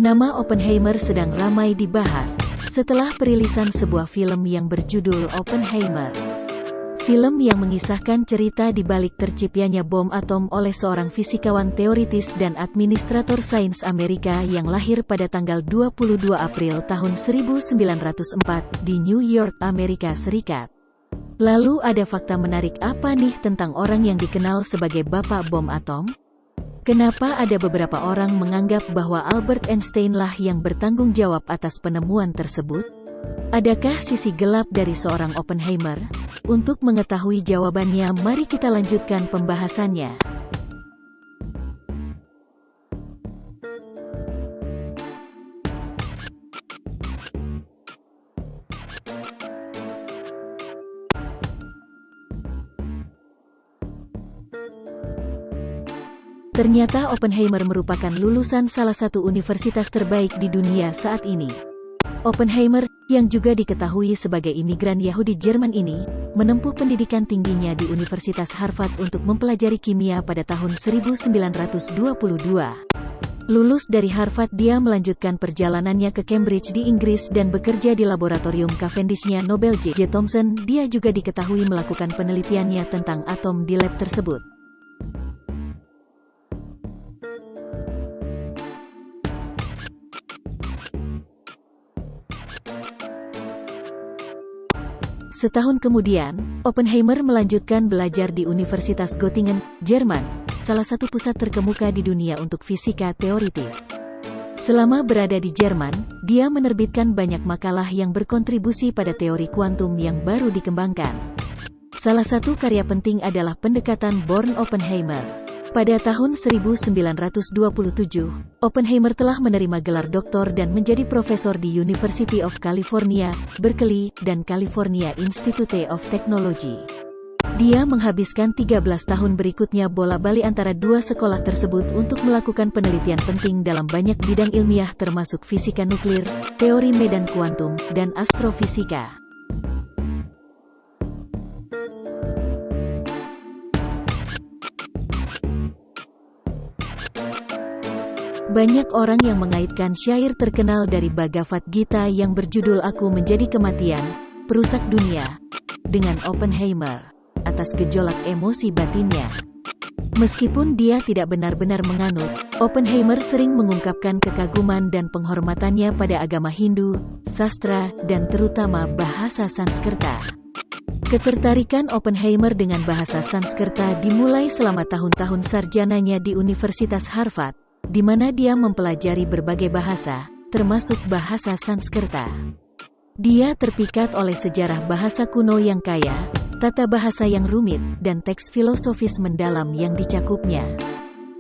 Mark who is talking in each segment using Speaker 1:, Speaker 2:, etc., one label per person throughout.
Speaker 1: Nama Oppenheimer sedang ramai dibahas setelah perilisan sebuah film yang berjudul Oppenheimer. Film yang mengisahkan cerita di balik terciptanya bom atom oleh seorang fisikawan teoritis dan administrator sains Amerika yang lahir pada tanggal 22 April tahun 1904 di New York, Amerika Serikat. Lalu ada fakta menarik apa nih tentang orang yang dikenal sebagai Bapak Bom Atom? Kenapa ada beberapa orang menganggap bahwa Albert Einstein lah yang bertanggung jawab atas penemuan tersebut? Adakah sisi gelap dari seorang Oppenheimer? Untuk mengetahui jawabannya, mari kita lanjutkan pembahasannya. Ternyata Oppenheimer merupakan lulusan salah satu universitas terbaik di dunia saat ini. Oppenheimer, yang juga diketahui sebagai imigran Yahudi Jerman ini, menempuh pendidikan tingginya di Universitas Harvard untuk mempelajari kimia pada tahun 1922. Lulus dari Harvard, dia melanjutkan perjalanannya ke Cambridge di Inggris dan bekerja di laboratorium Cavendish-nya Nobel J. Thomson. Dia juga diketahui melakukan penelitiannya tentang atom di lab tersebut. Setahun kemudian, Oppenheimer melanjutkan belajar di Universitas Göttingen, Jerman, salah satu pusat terkemuka di dunia untuk fisika teoritis. Selama berada di Jerman, dia menerbitkan banyak makalah yang berkontribusi pada teori kuantum yang baru dikembangkan. Salah satu karya penting adalah pendekatan Born-Oppenheimer. Pada tahun 1927, Oppenheimer telah menerima gelar doktor dan menjadi profesor di University of California, Berkeley, dan California Institute of Technology. Dia menghabiskan 13 tahun berikutnya bolak-balik antara dua sekolah tersebut untuk melakukan penelitian penting dalam banyak bidang ilmiah termasuk fisika nuklir, teori medan kuantum, dan astrofisika. Banyak orang yang mengaitkan syair terkenal dari Bhagavad Gita yang berjudul Aku Menjadi Kematian, Perusak Dunia, dengan Oppenheimer atas gejolak emosi batinnya. Meskipun dia tidak benar-benar menganut, Oppenheimer sering mengungkapkan kekaguman dan penghormatannya pada agama Hindu, sastra, dan terutama bahasa Sanskerta. Ketertarikan Oppenheimer dengan bahasa Sanskerta dimulai selama tahun-tahun sarjananya di Universitas Harvard, di mana dia mempelajari berbagai bahasa, termasuk bahasa Sanskerta. Dia terpikat oleh sejarah bahasa kuno yang kaya, tata bahasa yang rumit, dan teks filosofis mendalam yang dicakupnya.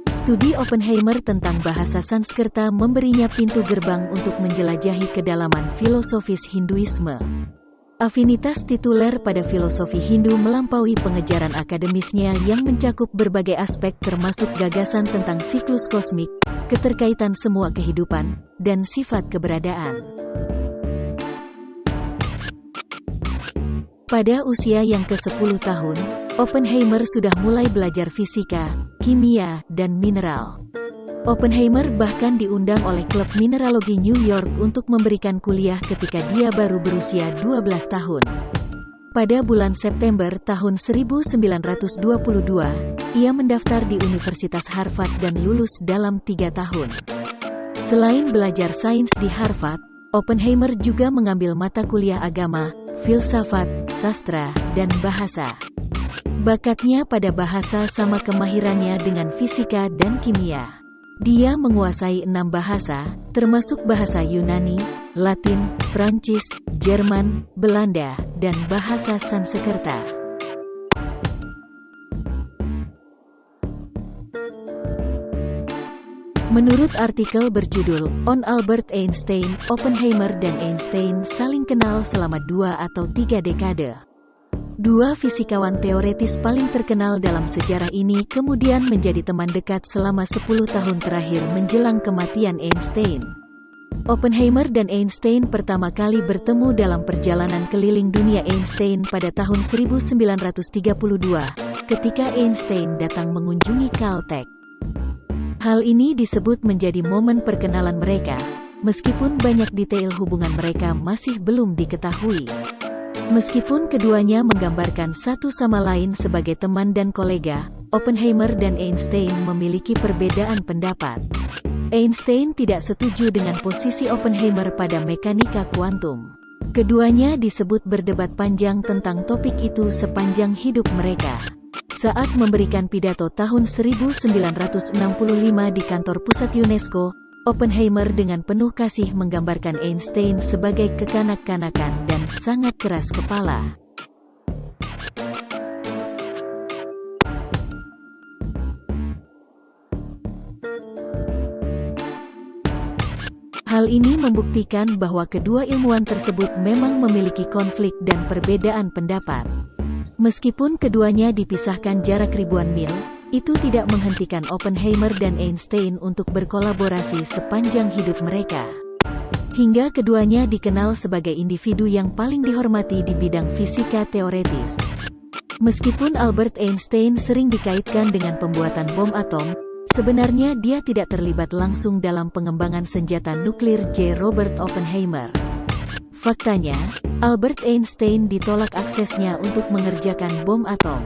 Speaker 1: Studi Oppenheimer tentang bahasa Sanskerta memberinya pintu gerbang untuk menjelajahi kedalaman filosofis Hinduisme. Afinitas tituler pada filosofi Hindu melampaui pengejaran akademisnya yang mencakup berbagai aspek termasuk gagasan tentang siklus kosmik, keterkaitan semua kehidupan, dan sifat keberadaan. Pada usia yang ke-10 tahun, Oppenheimer sudah mulai belajar fisika, kimia, dan mineral. Oppenheimer bahkan diundang oleh Klub Mineralogi New York untuk memberikan kuliah ketika dia baru berusia 12 tahun. Pada bulan September tahun 1922, ia mendaftar di Universitas Harvard dan lulus dalam 3 tahun. Selain belajar sains di Harvard, Oppenheimer juga mengambil mata kuliah agama, filsafat, sastra, dan bahasa. Bakatnya pada bahasa sama kemahirannya dengan fisika dan kimia. Dia menguasai 6 bahasa, termasuk bahasa Yunani, Latin, Prancis, Jerman, Belanda, dan bahasa Sanskerta. Menurut artikel berjudul On Albert Einstein, Oppenheimer dan Einstein saling kenal selama 2 atau 3 dekade. Dua fisikawan teoretis paling terkenal dalam sejarah ini kemudian menjadi teman dekat selama 10 tahun terakhir menjelang kematian Einstein. Oppenheimer dan Einstein pertama kali bertemu dalam perjalanan keliling dunia Einstein pada tahun 1932, ketika Einstein datang mengunjungi Caltech. Hal ini disebut menjadi momen perkenalan mereka, meskipun banyak detail hubungan mereka masih belum diketahui. Meskipun keduanya menggambarkan satu sama lain sebagai teman dan kolega, Oppenheimer dan Einstein memiliki perbedaan pendapat. Einstein tidak setuju dengan posisi Oppenheimer pada mekanika kuantum. Keduanya disebut berdebat panjang tentang topik itu sepanjang hidup mereka. Saat memberikan pidato tahun 1965 di kantor pusat UNESCO, Oppenheimer dengan penuh kasih menggambarkan Einstein sebagai kekanak-kanakan dan sangat keras kepala. Hal ini membuktikan bahwa kedua ilmuwan tersebut memang memiliki konflik dan perbedaan pendapat. Meskipun keduanya dipisahkan jarak ribuan mil, itu tidak menghentikan Oppenheimer dan Einstein untuk berkolaborasi sepanjang hidup mereka. Hingga keduanya dikenal sebagai individu yang paling dihormati di bidang fisika teoretis. Meskipun Albert Einstein sering dikaitkan dengan pembuatan bom atom, sebenarnya dia tidak terlibat langsung dalam pengembangan senjata nuklir J. Robert Oppenheimer. Faktanya, Albert Einstein ditolak aksesnya untuk mengerjakan bom atom.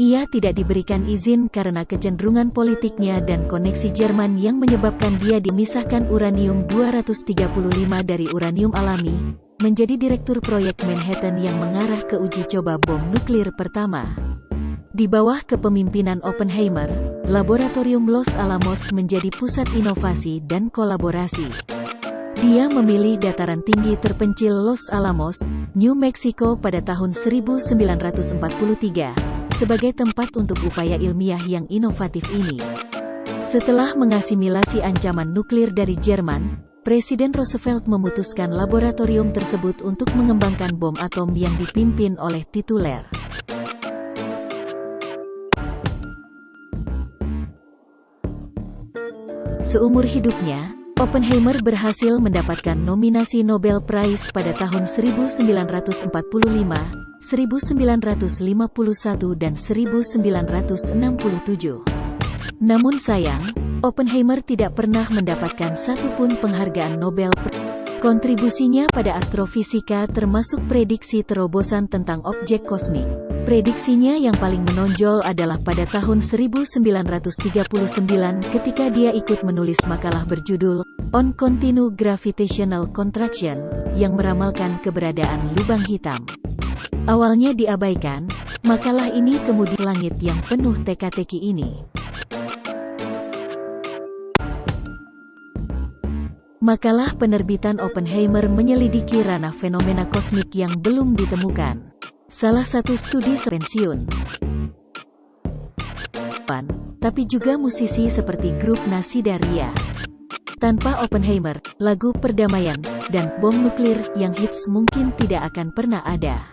Speaker 1: Ia tidak diberikan izin karena kecenderungan politiknya dan koneksi Jerman yang menyebabkan dia dimisahkan uranium-235 dari uranium alami, menjadi direktur proyek Manhattan yang mengarah ke uji coba bom nuklir pertama. Di bawah kepemimpinan Oppenheimer, Laboratorium Los Alamos menjadi pusat inovasi dan kolaborasi. Dia memilih dataran tinggi terpencil Los Alamos, New Mexico pada tahun 1943. Sebagai tempat untuk upaya ilmiah yang inovatif ini. Setelah mengasimilasi ancaman nuklir dari Jerman, Presiden Roosevelt memutuskan laboratorium tersebut untuk mengembangkan bom atom yang dipimpin oleh tituler. Seumur hidupnya, Oppenheimer berhasil mendapatkan nominasi Nobel Prize pada tahun 1945, 1951 dan 1967. Namun sayang, Oppenheimer tidak pernah mendapatkan satupun penghargaan Nobel. Kontribusinya pada astrofisika termasuk prediksi terobosan tentang objek kosmik. Prediksinya yang paling menonjol adalah pada tahun 1939 ketika dia ikut menulis makalah berjudul On Continued Gravitational Contraction yang meramalkan keberadaan lubang hitam. Awalnya diabaikan, makalah ini kemudian langit yang penuh teka-teki ini. Makalah penerbitan Oppenheimer menyelidiki ranah fenomena kosmik yang belum ditemukan. Salah satu studi pensiun. Tapi juga musisi seperti grup Nasidaria. Tanpa Oppenheimer, lagu Perdamaian dan bom nuklir yang hits mungkin tidak akan pernah ada.